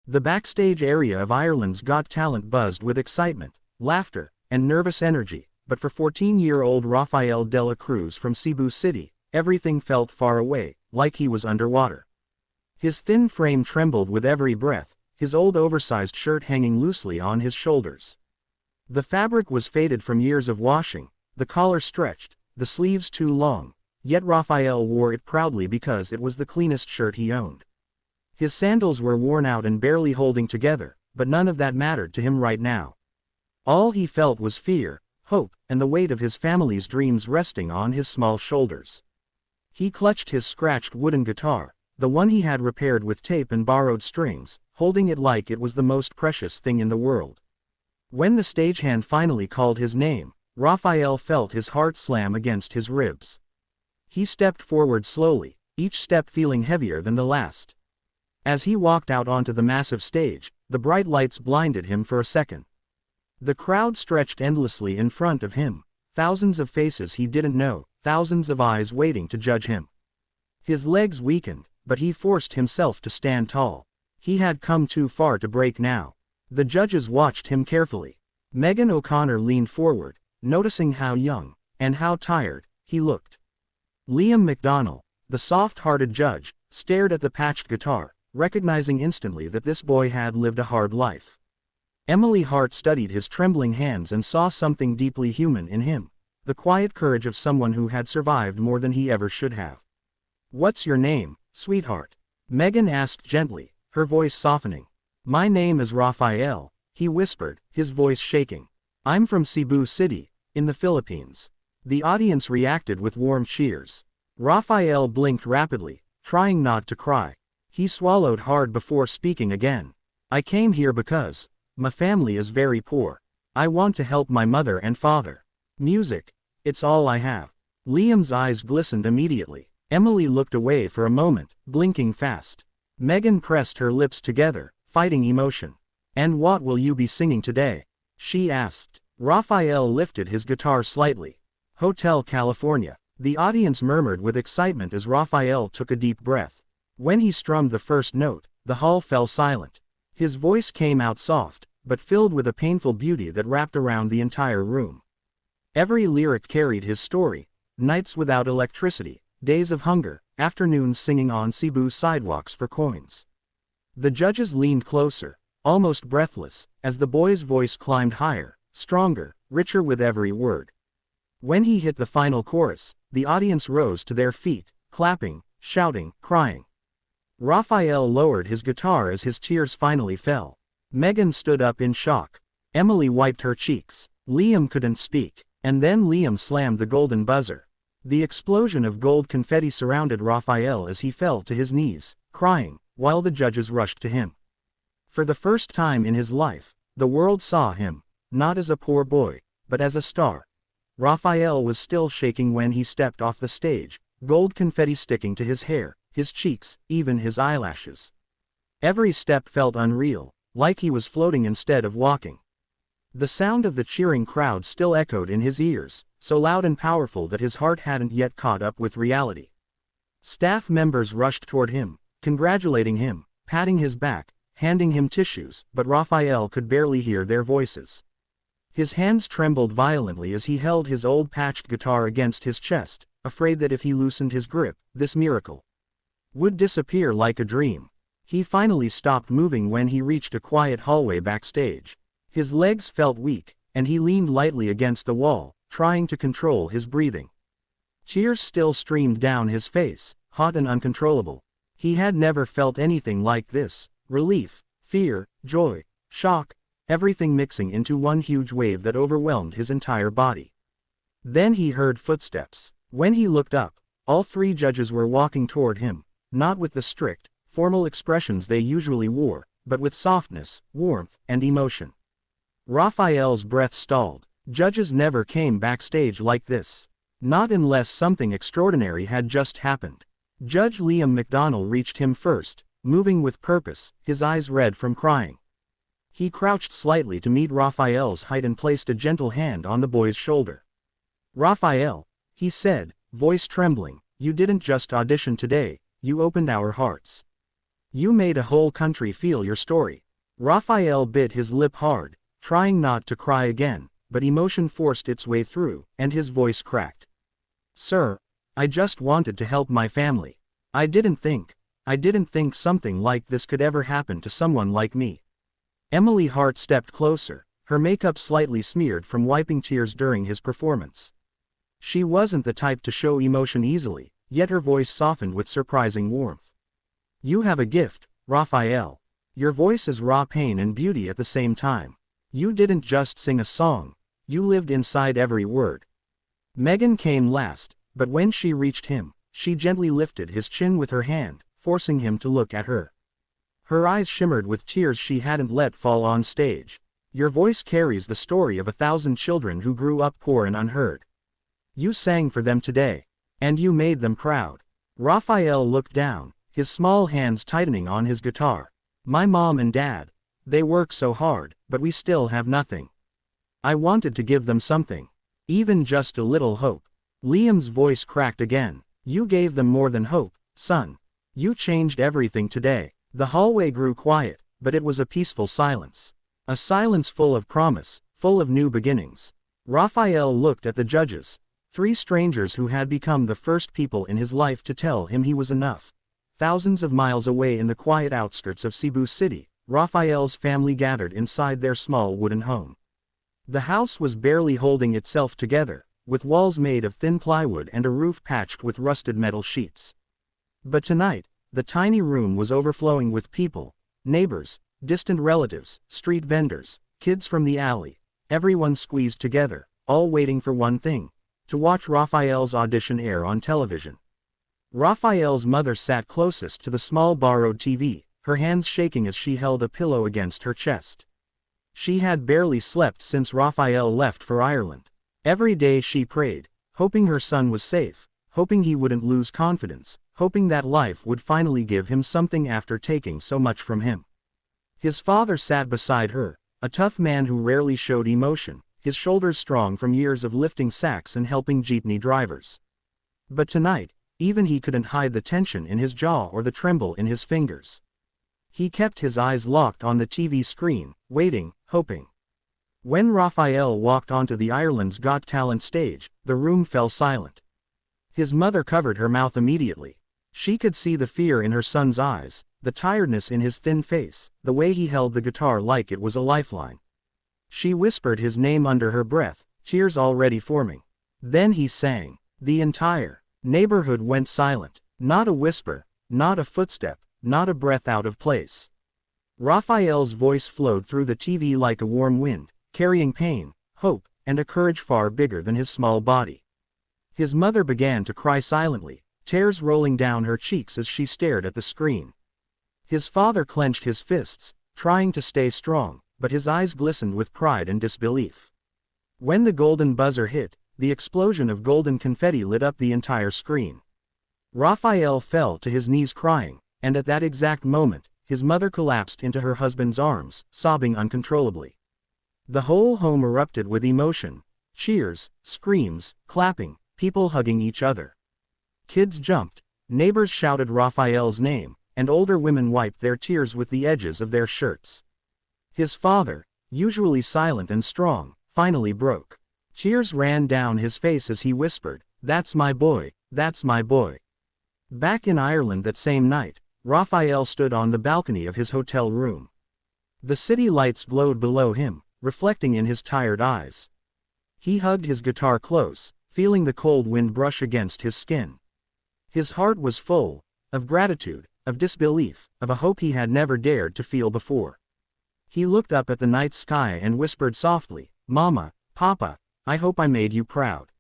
The backstage area of Ireland's Got Talent buzzed with excitement, laughter, and nervous energy, but for 14-year-old Rafael de la Cruz from Cebu City, everything felt far away, like he was underwater. His thin frame trembled with every breath, his old oversized shirt hanging loosely on his shoulders. The fabric was faded from years of washing, the collar stretched, the sleeves too long, yet Rafael wore it proudly because it was the cleanest shirt he owned. His sandals were worn out and barely holding together, but none of that mattered to him right now. All he felt was fear, hope, and the weight of his family's dreams resting on his small shoulders. He clutched his scratched wooden guitar, the one he had repaired with tape and borrowed strings, holding it like it was the most precious thing in the world. When the stagehand finally called his name, Rafael felt his heart slam against his ribs. He stepped forward slowly, each step feeling heavier than the last. As he walked out onto the massive stage, the bright lights blinded him for a second. The crowd stretched endlessly in front of him, thousands of faces he didn't know, thousands of eyes waiting to judge him. His legs weakened, but he forced himself to stand tall. He had come too far to break now. The judges watched him carefully. Megan O'Connor leaned forward, noticing how young, and how tired, he looked. Liam McDonnell, the soft-hearted judge, stared at the patched guitar, recognizing instantly that this boy had lived a hard life. Emily Hart studied his trembling hands and saw something deeply human in him, the quiet courage of someone who had survived more than he ever should have. "What's your name, sweetheart?" Megan asked gently, her voice softening. "My name is Rafael," he whispered, his voice shaking. "I'm from Cebu City, in the Philippines." The audience reacted with warm cheers. Rafael blinked rapidly, trying not to cry. He swallowed hard before speaking again. "I came here because my family is very poor. I want to help my mother and father. Music, it's all I have." Liam's eyes glistened immediately. Emily looked away for a moment, blinking fast. Megan pressed her lips together, fighting emotion. "And what will you be singing today?" she asked. Rafael lifted his guitar slightly. "Hotel California." The audience murmured with excitement as Rafael took a deep breath. When he strummed the first note, the hall fell silent. His voice came out soft, but filled with a painful beauty that wrapped around the entire room. Every lyric carried his story: nights without electricity, days of hunger, afternoons singing on Cebu's sidewalks for coins. The judges leaned closer, almost breathless, as the boy's voice climbed higher, stronger, richer with every word. When he hit the final chorus, the audience rose to their feet, clapping, shouting, crying. Rafael lowered his guitar as his tears finally fell. Megan stood up in shock. Emily wiped her cheeks. Liam couldn't speak. And then Liam slammed the golden buzzer. The explosion of gold confetti surrounded Rafael as he fell to his knees, crying, while the judges rushed to him. For the first time in his life, the world saw him, not as a poor boy, but as a star. Rafael was still shaking when he stepped off the stage, gold confetti sticking to his hair, his cheeks, even his eyelashes. Every step felt unreal, like he was floating instead of walking. The sound of the cheering crowd still echoed in his ears, so loud and powerful that his heart hadn't yet caught up with reality. Staff members rushed toward him, congratulating him, patting his back, handing him tissues, but Rafael could barely hear their voices. His hands trembled violently as he held his old patched guitar against his chest, afraid that if he loosened his grip, this miracle would disappear like a dream. He finally stopped moving when he reached a quiet hallway backstage. His legs felt weak, and he leaned lightly against the wall, trying to control his breathing. Tears still streamed down his face, hot and uncontrollable. He had never felt anything like this: relief, fear, joy, shock, everything mixing into one huge wave that overwhelmed his entire body. Then he heard footsteps. When he looked up, all three judges were walking toward him, not with the strict, formal expressions they usually wore, but with softness, warmth, and emotion. Rafael's breath stalled. Judges never came backstage like this. Not unless something extraordinary had just happened. Judge Liam McDonnell reached him first, moving with purpose, his eyes red from crying. He crouched slightly to meet Rafael's height and placed a gentle hand on the boy's shoulder. "Rafael," he said, voice trembling, "you didn't just audition today, you opened our hearts. You made a whole country feel your story. Raphael bit his lip hard, trying not to cry again, but emotion forced its way through, and his voice cracked. Sir, I just wanted to help my family. I didn't think something like this could ever happen to someone like me. Emily Hart stepped closer, her makeup slightly smeared from wiping tears during his performance. She wasn't the type to show emotion easily, yet her voice softened with surprising warmth. You have a gift, Raphael. Your voice is raw pain and beauty at the same time. You didn't just sing a song, you lived inside every word. Megan came last, but when she reached him, she gently lifted his chin with her hand, forcing him to look at her. Her eyes shimmered with tears she hadn't let fall on stage. Your voice carries the story of 1,000 children who grew up poor and unheard. You sang for them today, and you made them proud. Raphael looked down, his small hands tightening on his guitar. My mom and dad, they work so hard, but we still have nothing. I wanted to give them something. Even just a little hope. Liam's voice cracked again. You gave them more than hope, son. You changed everything today. The hallway grew quiet, but it was a peaceful silence. A silence full of promise, full of new beginnings. Raphael looked at the judges. 3 strangers who had become the first people in his life to tell him he was enough. Thousands of miles away in the quiet outskirts of Cebu City, Raphael's family gathered inside their small wooden home. The house was barely holding itself together, with walls made of thin plywood and a roof patched with rusted metal sheets. But tonight, the tiny room was overflowing with people, neighbors, distant relatives, street vendors, kids from the alley, everyone squeezed together, all waiting for one thing: to watch Raphael's audition air on television. Raphael's mother sat closest to the small borrowed TV, her hands shaking as she held a pillow against her chest. She had barely slept since Raphael left for Ireland. Every day she prayed, hoping her son was safe, hoping he wouldn't lose confidence, hoping that life would finally give him something after taking so much from him. His father sat beside her, a tough man who rarely showed emotion, his shoulders strong from years of lifting sacks and helping jeepney drivers. But tonight, even he couldn't hide the tension in his jaw or the tremble in his fingers. He kept his eyes locked on the TV screen, waiting, hoping. When Raphael walked onto the Ireland's Got Talent stage, the room fell silent. His mother covered her mouth immediately. She could see the fear in her son's eyes, the tiredness in his thin face, the way he held the guitar like it was a lifeline. She whispered his name under her breath, tears already forming. Then he sang. The entire neighborhood went silent. Not a whisper, not a footstep, not a breath out of place. Raphael's voice flowed through the TV like a warm wind, carrying pain, hope, and a courage far bigger than his small body. His mother began to cry silently, tears rolling down her cheeks as she stared at the screen. His father clenched his fists, trying to stay strong, but his eyes glistened with pride and disbelief. When the golden buzzer hit, the explosion of golden confetti lit up the entire screen. Raphael fell to his knees crying, and at that exact moment, his mother collapsed into her husband's arms, sobbing uncontrollably. The whole home erupted with emotion. Cheers, screams, clapping, people hugging each other. Kids jumped, neighbors shouted Raphael's name, and older women wiped their tears with the edges of their shirts. His father, usually silent and strong, finally broke. Tears ran down his face as he whispered, "That's my boy, that's my boy." Back in Ireland that same night, Raphael stood on the balcony of his hotel room. The city lights glowed below him, reflecting in his tired eyes. He hugged his guitar close, feeling the cold wind brush against his skin. His heart was full of gratitude, of disbelief, of a hope he had never dared to feel before. He looked up at the night sky and whispered softly, "Mama, Papa, I hope I made you proud."